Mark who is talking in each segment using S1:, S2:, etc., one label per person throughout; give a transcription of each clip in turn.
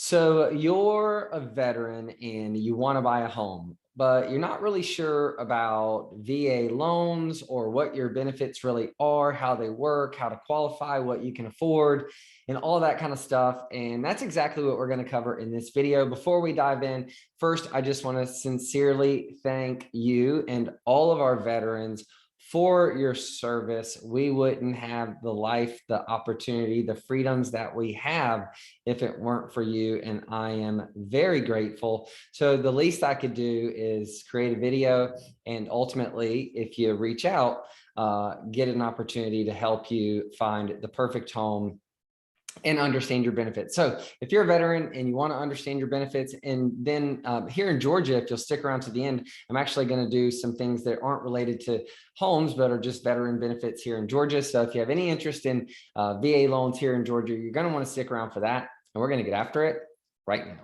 S1: So you're a veteran and you want to buy a home, but you're not really sure about VA loans or what your benefits really are, how they work, how to qualify, what you can afford, and all that kind of stuff. And that's exactly what we're going to cover in this video. Before we dive in, first, I just want to sincerely thank you and all of our veterans for your service. We wouldn't have the life, the opportunity, the freedoms that we have if it weren't for you. And I am very grateful. So the least I could do is create a video. And ultimately, if you reach out, get an opportunity to help you find the perfect home and understand your benefits. So if you're a veteran and you want to understand your benefits, and then here in Georgia, if you'll stick around to the end, I'm actually going to do some things that aren't related to homes, but are just veteran benefits here in Georgia. So if you have any interest in VA loans here in Georgia, you're going to want to stick around for that. And we're going to get after it right now.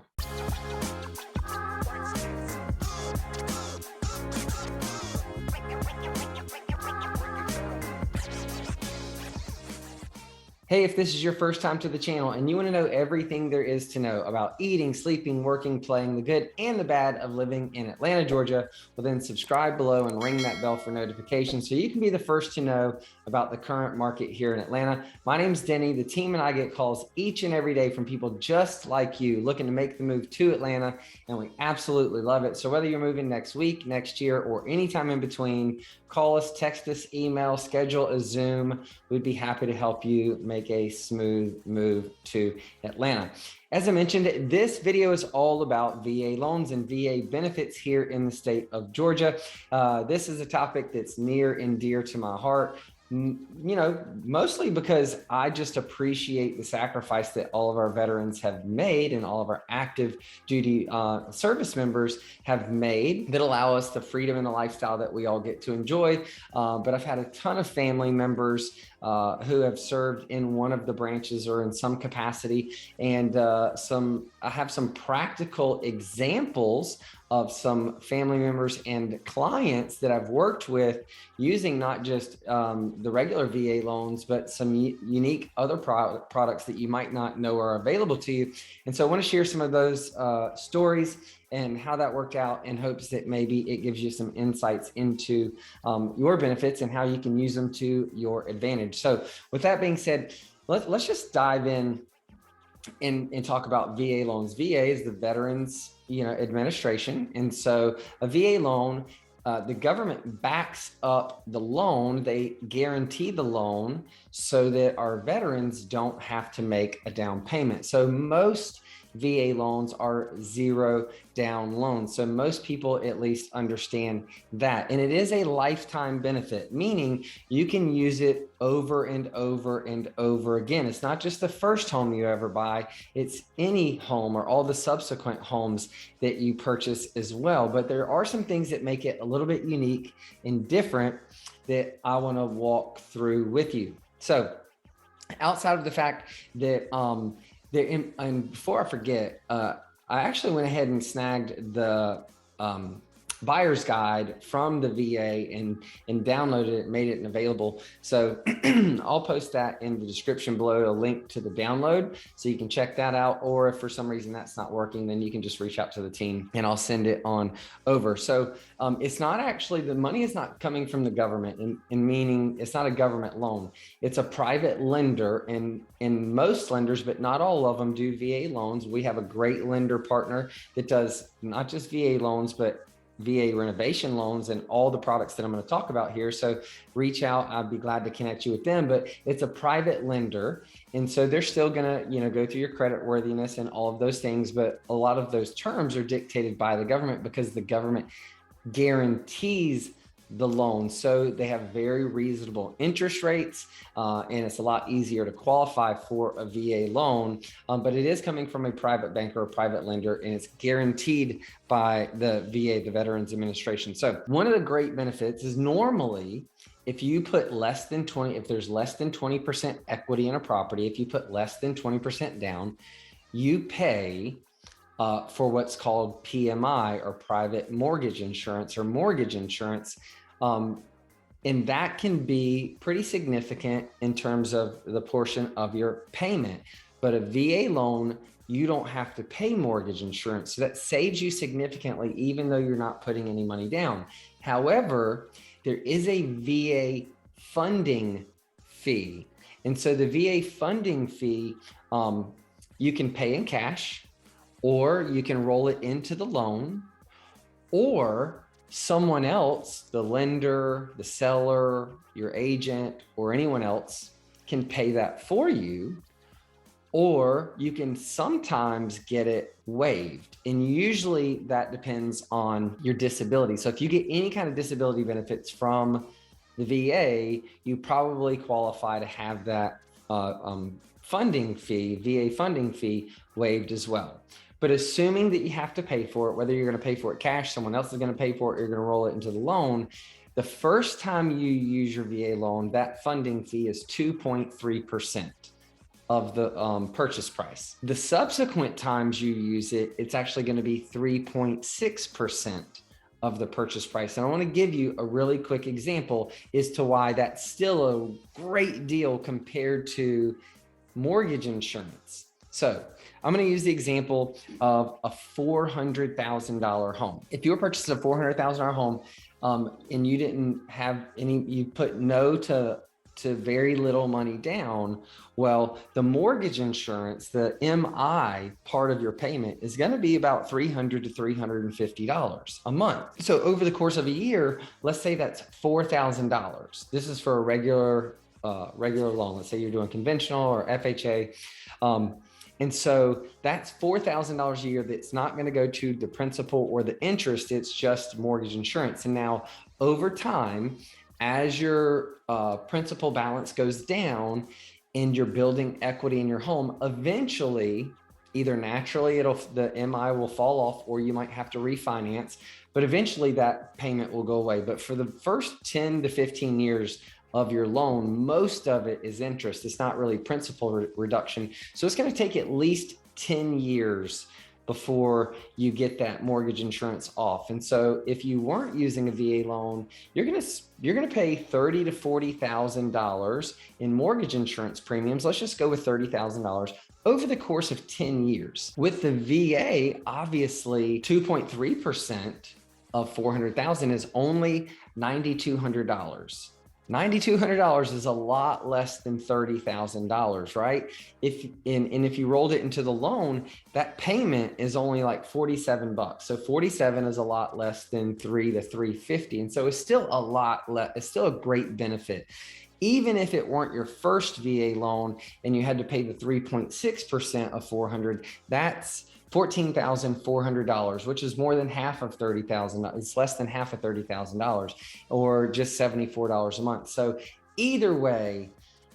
S1: Hey, if this is your first time to the channel and you want to know everything there is to know about eating, sleeping, working, playing, the good and the bad of living in Atlanta, Georgia, well then subscribe below and ring that bell for notifications so you can be the first to know about the current market here in Atlanta. My name's Denny. The team and I get calls each and every day from people just like you looking to make the move to Atlanta, and we absolutely love it. So whether you're moving next week, next year, or anytime in between, call us, text us, email, schedule a Zoom. We'd be happy to help you make a smooth move to Atlanta. As I mentioned, this video is all about VA loans and VA benefits here in the state of Georgia. This is a topic that's near and dear to my heart. You know, mostly because I just appreciate the sacrifice that all of our veterans have made and all of our active duty service members have made that allow us the freedom and the lifestyle that we all get to enjoy. But I've had a ton of family members who have served in one of the branches or in some capacity. And I have some practical examples of some family members and clients that I've worked with using not just the regular VA loans, but some unique other products that you might not know are available to you. And so I want to share some of those stories and how that worked out, in hopes that maybe it gives you some insights into your benefits and how you can use them to your advantage. So with that being said, let's just dive in and talk about VA loans. VA is the Veterans Administration. And so a VA loan, the government backs up the loan. They guarantee the loan so that our veterans don't have to make a down payment. So most VA loans are zero down loans. So most people at least understand that. And it is a lifetime benefit, meaning you can use it over and over and over again. It's not just the first home you ever buy, it's any home or all the subsequent homes that you purchase as well. But there are some things that make it a little bit unique and different that I want to walk through with you. So outside of the fact that and before I forget, I actually went ahead and snagged the buyer's guide from the VA and downloaded it, made it available. So I'll post that in the description below, a link to the download, so you can check that out. Or if for some reason that's not working, then you can just reach out to the team and I'll send it on over. So it's not actually, the money is not coming from the government, and meaning it's not a government loan. It's a private lender, and most lenders, but not all of them, do VA loans. We have a great lender partner that does not just VA loans, but VA renovation loans and all the products that I'm going to talk about here. So reach out. I'd be glad to connect you with them. But it's a private lender, and so they're still going to go through your credit worthiness and all of those things. But a lot of those terms are dictated by the government because the government guarantees the loan. So they have very reasonable interest rates, and it's a lot easier to qualify for a VA loan, but it is coming from a private bank or a private lender, and it's guaranteed by the VA, the Veterans Administration. So one of the great benefits is normally if you put less than 20, if there's less than 20% equity in a property, if you put less than 20% down, you pay for what's called PMI, or private mortgage insurance, or mortgage insurance. And that can be pretty significant in terms of the portion of your payment. But a VA loan you don't have to pay mortgage insurance. So that saves you significantly, even though you're not putting any money down. However, there is a VA funding fee. And so the VA funding fee, you can pay in cash, or you can roll it into the loan, or someone else, the lender, the seller, your agent, or anyone else can pay that for you. Or you can sometimes get it waived. And usually that depends on your disability. So if you get any kind of disability benefits from the VA, you probably qualify to have that funding fee, VA funding fee, waived as well. But assuming that you have to pay for it, whether you're going to pay for it cash, someone else is going to pay for it, or you're going to roll it into the loan, the first time you use your VA loan, that funding fee is 2.3% of the purchase price. The subsequent times you use it, it's actually going to be 3.6% of the purchase price. And I want to give you a really quick example as to why that's still a great deal compared to mortgage insurance. So I'm going to use the example of a $400,000 home. If you were purchasing a $400,000 home and you didn't have any, you put no to very little money down, well, the mortgage insurance, the MI part of your payment is going to be about $300 to $350 a month. So over the course of a year, let's say that's $4,000. This is for a regular loan. Let's say you're doing conventional or FHA. And so that's $4,000 a year that's not going to go to the principal or the interest. It's just mortgage insurance. And now over time, as your principal balance goes down and you're building equity in your home, eventually, either naturally the MI will fall off, or you might have to refinance, but eventually that payment will go away. But for the first 10 to 15 years of your loan, most of it is interest. It's not really principal reduction. So it's going to take at least 10 years before you get that mortgage insurance off. And so if you weren't using a VA loan, you're going to pay $30,000 to $40,000 in mortgage insurance premiums. Let's just go with $30,000 over the course of 10 years. With the VA, obviously 2.3% of 400,000 is only $9,200. $9,200 is a lot less than $30,000, right? If you rolled it into the loan, that payment is only like $47. So 47 is a lot less than $3 to $350. And so it's still a lot less, it's still a great benefit. Even if it weren't your first VA loan and you had to pay the 3.6% of 400, that's $14,400, which is more than half of $30,000. It's less than half of $30,000, or just $74 a month. So either way,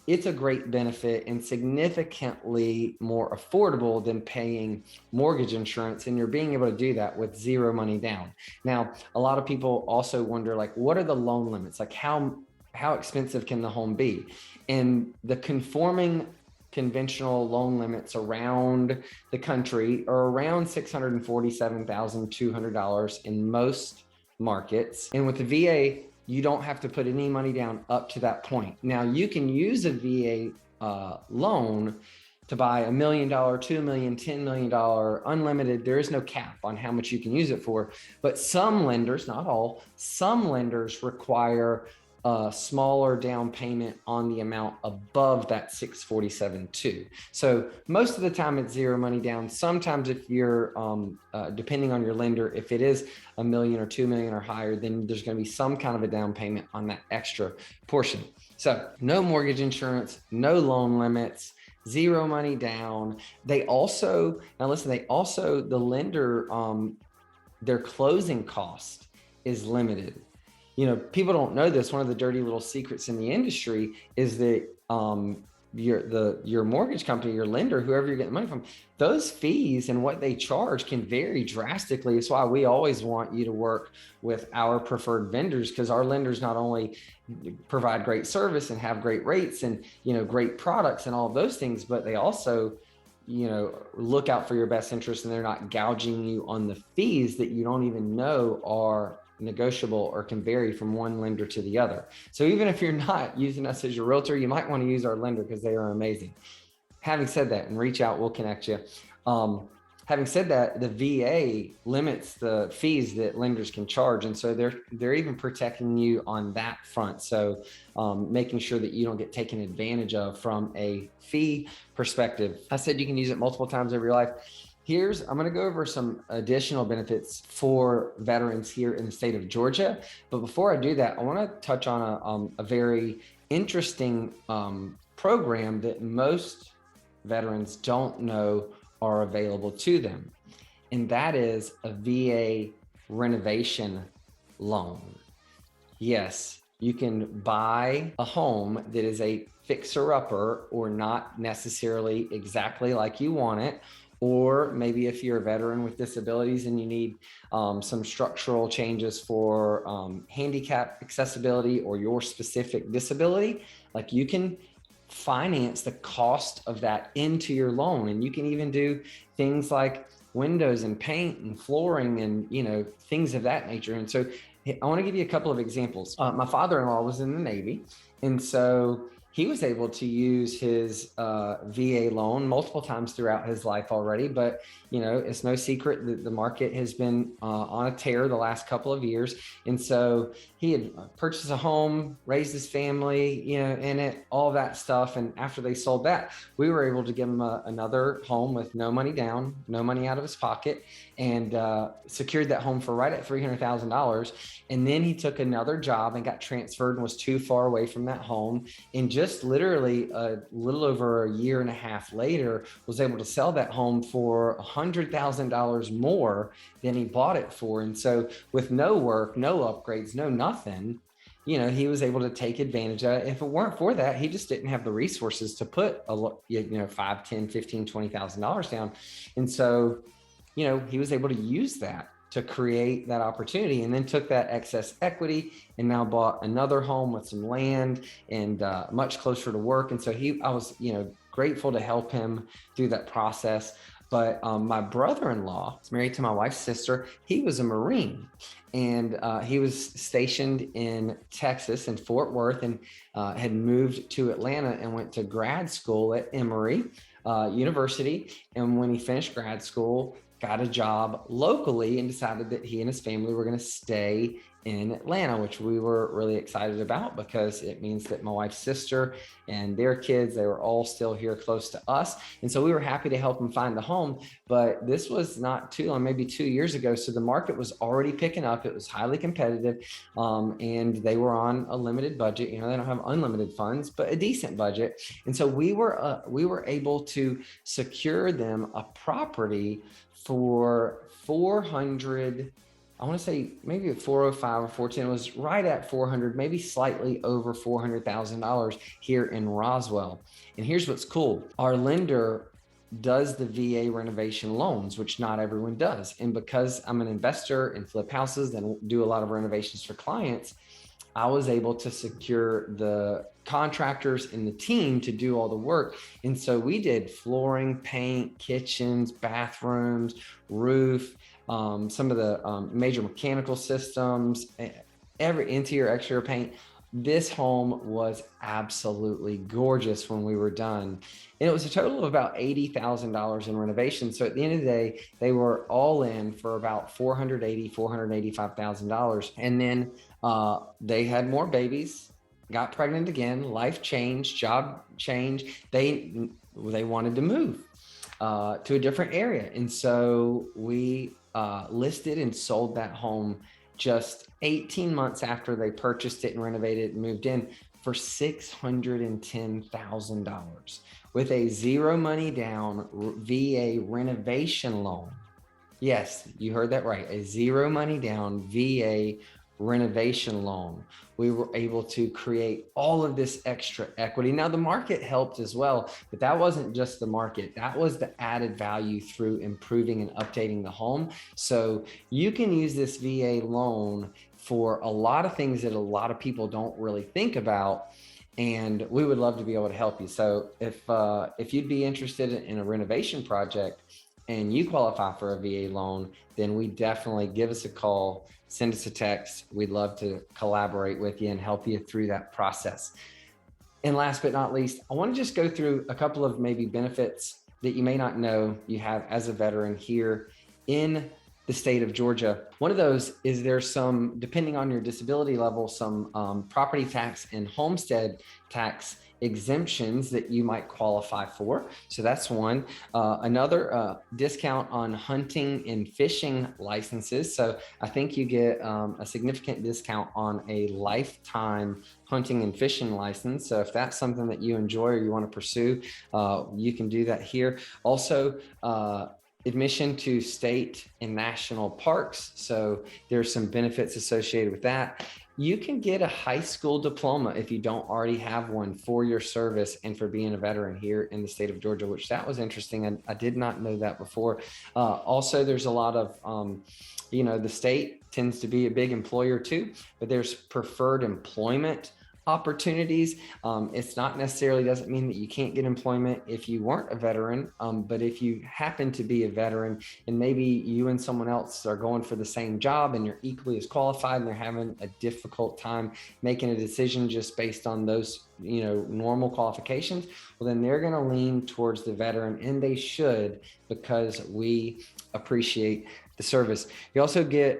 S1: it's a great benefit and significantly more affordable than paying mortgage insurance. And you're being able to do that with zero money down. Now, a lot of people also wonder, like, what are the loan limits? Like how expensive can the home be? And the conforming conventional loan limits around the country are around $647,200 in most markets. And with the VA, you don't have to put any money down up to that point. Now, you can use a VA loan to buy $1 million, $2 million, $10 million, unlimited. There is no cap on how much you can use it for. But some lenders, not all, some lenders require a smaller down payment on the amount above that 647.2. So most of the time it's zero money down. Sometimes if you're, depending on your lender, if it is $1 million or $2 million or higher, then there's going to be some kind of a down payment on that extra portion. So no mortgage insurance, no loan limits, zero money down. They also, the lender, their closing cost is limited. You know, people don't know this. One of the dirty little secrets in the industry is that your mortgage company, your lender, whoever you're getting money from, those fees and what they charge can vary drastically. It's why we always want you to work with our preferred vendors, because our lenders not only provide great service and have great rates and, you know, great products and all of those things, but they also, you know, look out for your best interest, and they're not gouging you on the fees that you don't even know are negotiable or can vary from one lender to the other. So even if you're not using us as your realtor, you might want to use our lender because they are amazing. Having said that, and reach out, we'll connect you. Having said that, the VA limits the fees that lenders can charge, and so they're even protecting you on that front. So making sure that you don't get taken advantage of from a fee perspective. I said you can use it multiple times over your life. I'm going to go over some additional benefits for veterans here in the state of Georgia. But before I do that, I want to touch on a very interesting program that most veterans don't know are available to them. And that is a VA renovation loan. Yes, you can buy a home that is a fixer-upper or not necessarily exactly like you want it. Or maybe if you're a veteran with disabilities and you need some structural changes for handicap accessibility or your specific disability, like you can finance the cost of that into your loan. And you can even do things like windows and paint and flooring and, things of that nature. And so I want to give you a couple of examples. My father-in-law was in the Navy. And so he was able to use his VA loan multiple times throughout his life already, but it's no secret that the market has been on a tear the last couple of years. And so he had purchased a home, raised his family, in it, all that stuff. And after they sold that, we were able to give him another home with no money down, no money out of his pocket, and secured that home for right at $300,000. And then he took another job and got transferred and was too far away from that home. And just literally a little over a year and a half later, was able to sell that home for $100,000 more than he bought it for. And so with no work, no upgrades, no nothing, he was able to take advantage of it. If it weren't for that, he just didn't have the resources to put $5, $10, $15, $20,000 down. And so, he was able to use that to create that opportunity, and then took that excess equity and now bought another home with some land and much closer to work. And so I was, grateful to help him through that process. But my brother-in-law is married to my wife's sister. He was a Marine, and he was stationed in Texas in Fort Worth, and had moved to Atlanta and went to grad school at Emory University. And when he finished grad school, got a job locally and decided that he and his family were going to stay in Atlanta, which we were really excited about because it means that my wife's sister and their kids, they were all still here close to us. And so we were happy to help them find a home. But this was not too long, maybe 2 years ago. So the market was already picking up. It was highly competitive. And they were on a limited budget. They don't have unlimited funds, but a decent budget. And so we were able to secure them a property for 400, I want to say maybe 405 or 410. It was right at 400, maybe slightly over $400,000 here in Roswell. And here's what's cool. Our lender does the VA renovation loans, which not everyone does. And because I'm an investor and flip houses and do a lot of renovations for clients, I was able to secure the contractors and the team to do all the work. And so we did flooring, paint, kitchens, bathrooms, roof, some of the major mechanical systems, every interior, exterior paint. This home was absolutely gorgeous when we were done. And it was a total of about $80,000 in renovation. So at the end of the day, they were all in for about $480,000, $485,000. And then they had more babies, got pregnant again, life changed, job change. They wanted to move to a different area. And so we listed and sold that home just 18 months after they purchased it and renovated it and moved in for $610,000 with a zero money down VA renovation loan. Yes, you heard that right. A zero money down VA renovation loan. We were able to create all of this extra equity. Now the market helped as well, but that wasn't just the market. That was the added value through improving and updating the home. So you can use this VA loan for a lot of things that a lot of people don't really think about. And we would love to be able to help you. So if you'd be interested in a renovation project and you qualify for a VA loan, then we definitely give us a call, send us a text. We'd love to collaborate with you and help you through that process. And last but not least, I want to just go through a couple of maybe benefits that you may not know you have as a veteran here in the state of Georgia. One of those is there's some, depending on your disability level, some property tax and homestead tax exemptions that you might qualify for. So that's one. Another discount on hunting and fishing licenses. So I think you get a significant discount on a lifetime hunting and fishing license. So if that's something that you enjoy or you want to pursue, you can do that here. Also, admission to state and national parks. So there's some benefits associated with that. You can get a high school diploma if you don't already have one for your service and for being a veteran here in the state of Georgia, which that was interesting. I did not know that before. Also, there's a lot of, the state tends to be a big employer too, but there's preferred employment opportunities. It's not necessarily doesn't mean that you can't get employment if you weren't a veteran, but if you happen to be a veteran and maybe you and someone else are going for the same job and you're equally as qualified and they're having a difficult time making a decision just based on those normal qualifications, well then they're going to lean towards the veteran, and they should, because we appreciate the service. You also get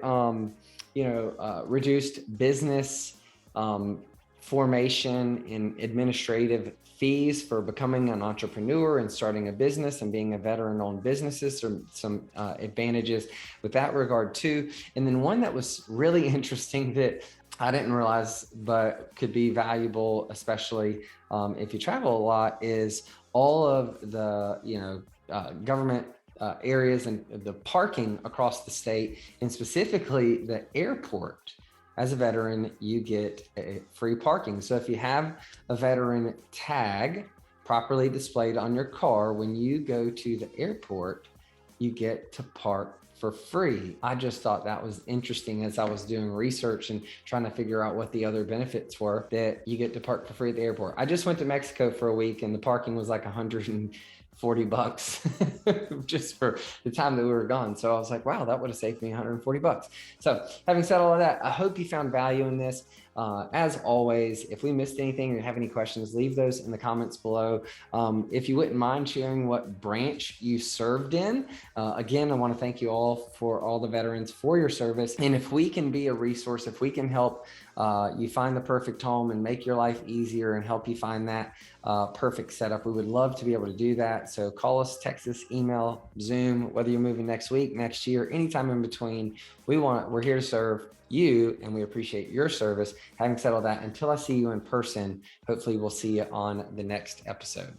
S1: reduced business formation and administrative fees for becoming an entrepreneur and starting a business and being a veteran-owned businesses, some advantages with that regard too. And then one that was really interesting that I didn't realize but could be valuable, especially if you travel a lot, is all of the government areas and the parking across the state, and specifically the airport. As a veteran, you get a free parking. So if you have a veteran tag properly displayed on your car, when you go to the airport, you get to park for free. I just thought that was interesting as I was doing research and trying to figure out what the other benefits were, that you get to park for free at the airport. I just went to Mexico for a week and the parking was like $140 just for the time that we were gone. So I was like, wow, that would have saved me $140. So having said all of that, I hope you found value in this. As always, if we missed anything or you have any questions, leave those in the comments below. If you wouldn't mind sharing what branch you served in. Again, I want to thank you all for all the veterans for your service. And if we can be a resource, if we can help you find the perfect home and make your life easier and help you find that perfect setup, we would love to be able to do that. So call us, text us, email, Zoom, whether you're moving next week, next year, anytime in between. We're here to serve you, and we appreciate your service. Having said all that, until I see you in person, hopefully we'll see you on the next episode.